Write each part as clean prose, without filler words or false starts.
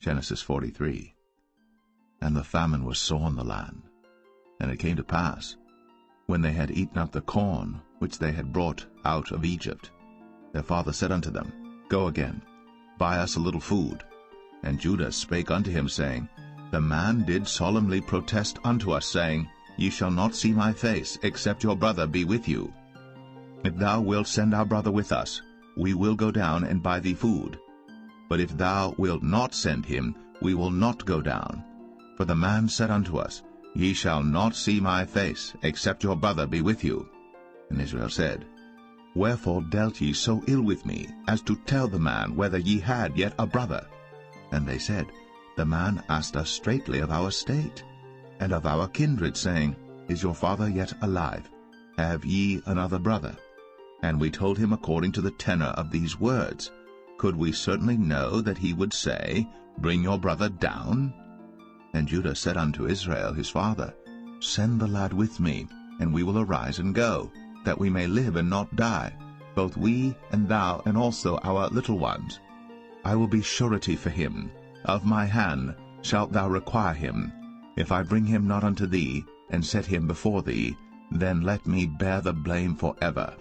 Genesis 43. And the famine was sore in the land. And it came to pass, when they had eaten up the corn which they had brought out of Egypt, their father said unto them, Go again, buy us a little food. And Judah spake unto him, saying, The man did solemnly protest unto us, saying, Ye shall not see my face, except your brother be with you. If thou wilt send our brother with us, we will go down and buy thee food. But if thou wilt not send him, we will not go down. For the man said unto us, Ye shall not see my face, except your brother be with you. And Israel said, Wherefore dealt ye so ill with me, as to tell the man whether ye had yet a brother? And they said, The man asked us straitly of our state, and of our kindred, saying, Is your father yet alive? Have ye another brother? And we told him according to the tenor of these words. Could we certainly know that he would say, Bring your brother down? And Judah said unto Israel his father, Send the lad with me, and we will arise and go, that we may live and not die, both we and thou, and also our little ones. I will be surety for him. Of my hand shalt thou require him. If I bring him not unto thee, and set him before thee, then let me bear the blame forever.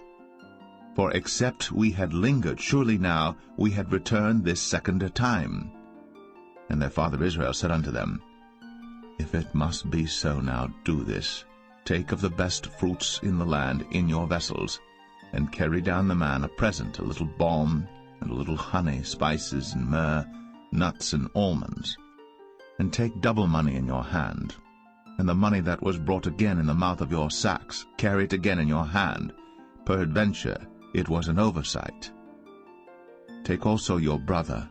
For except we had lingered, surely now we had returned this second time. And their father Israel said unto them, If it must be so now, do this. Take of the best fruits in the land in your vessels, and carry down the man a present, a little balm, and a little honey, spices, and myrrh, nuts, and almonds. And take double money in your hand, and the money that was brought again in the mouth of your sacks, carry it again in your hand. Peradventure it was an oversight. Take also your brother,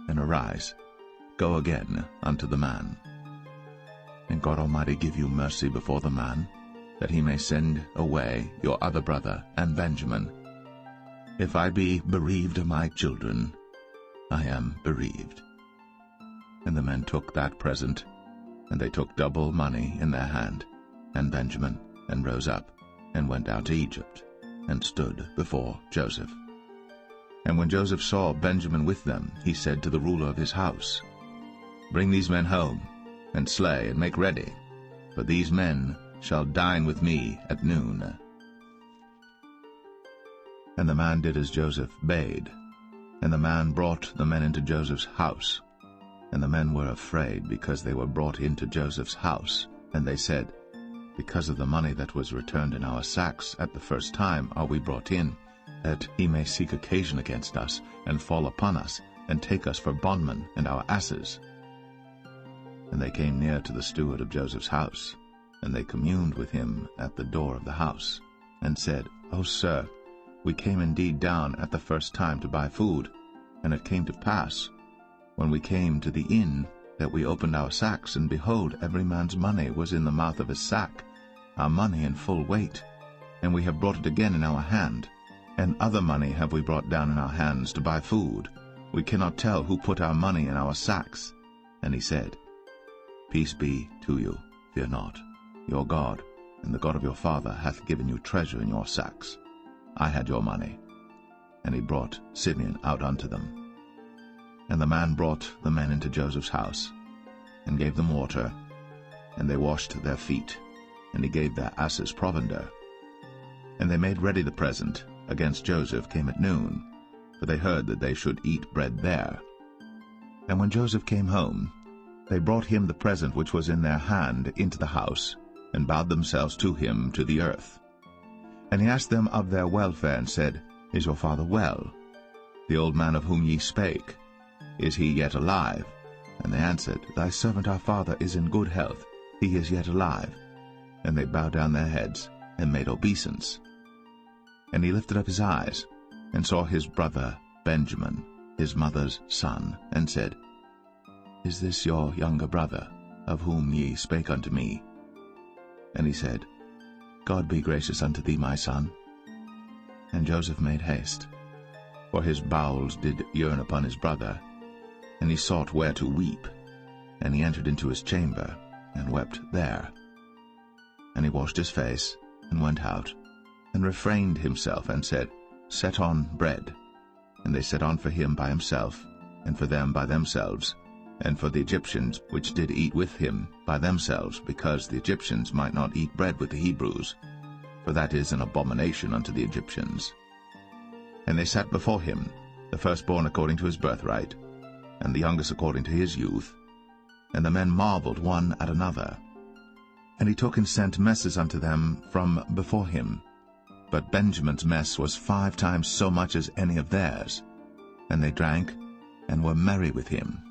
and arise, go again unto the man. And God Almighty give you mercy before the man, that he may send away your other brother and Benjamin. If I be bereaved of my children, I am bereaved. And the men took that present, and they took double money in their hand, and Benjamin, and rose up, and went down to Egypt, and stood before Joseph. And when Joseph saw Benjamin with them, he said to the ruler of his house, Bring these men home, and slay, and make ready, for these men shall dine with me at noon. And the man did as Joseph bade, and the man brought the men into Joseph's house. And the men were afraid, because they were brought into Joseph's house. And they said, Because of the money that was returned in our sacks at the first time are we brought in, that he may seek occasion against us, and fall upon us, and take us for bondmen and our asses. And they came near to the steward of Joseph's house, and they communed with him at the door of the house, and said, O sir, we came indeed down at the first time to buy food, and it came to pass, when we came to the inn, that we opened our sacks, and behold, every man's money was in the mouth of his sack, our money in full weight. And we have brought it again in our hand, and other money have we brought down in our hands to buy food. We cannot tell who put our money in our sacks. And he said, Peace be to you, fear not. Your God, and the God of your father, hath given you treasure in your sacks. I had your money. And he brought Simeon out unto them. And the man brought the men into Joseph's house, and gave them water, and they washed their feet, and he gave their asses provender. And they made ready the present against Joseph came at noon, for they heard that they should eat bread there. And when Joseph came home, they brought him the present which was in their hand into the house, and bowed themselves to him to the earth. And he asked them of their welfare, and said, Is your father well? The old man of whom ye spake, is he yet alive? And they answered, Thy servant our father is in good health, he is yet alive. And they bowed down their heads, and made obeisance. And he lifted up his eyes, and saw his brother Benjamin, his mother's son, and said, Is this your younger brother, of whom ye spake unto me? And he said, God be gracious unto thee, my son. And Joseph made haste, for his bowels did yearn upon his brother, and he sought where to weep. And he entered into his chamber, and wept there. And he washed his face, and went out, and refrained himself, and said, Set on bread. And they set on for him by himself, and for them by themselves, and for the Egyptians which did eat with him by themselves, because the Egyptians might not eat bread with the Hebrews, for that is an abomination unto the Egyptians. And they sat before him, the firstborn according to his birthright, and the youngest according to his youth. And the men marveled one at another. And he took and sent messes unto them from before him. But Benjamin's mess was 5 times so much as any of theirs. And they drank, and were merry with him.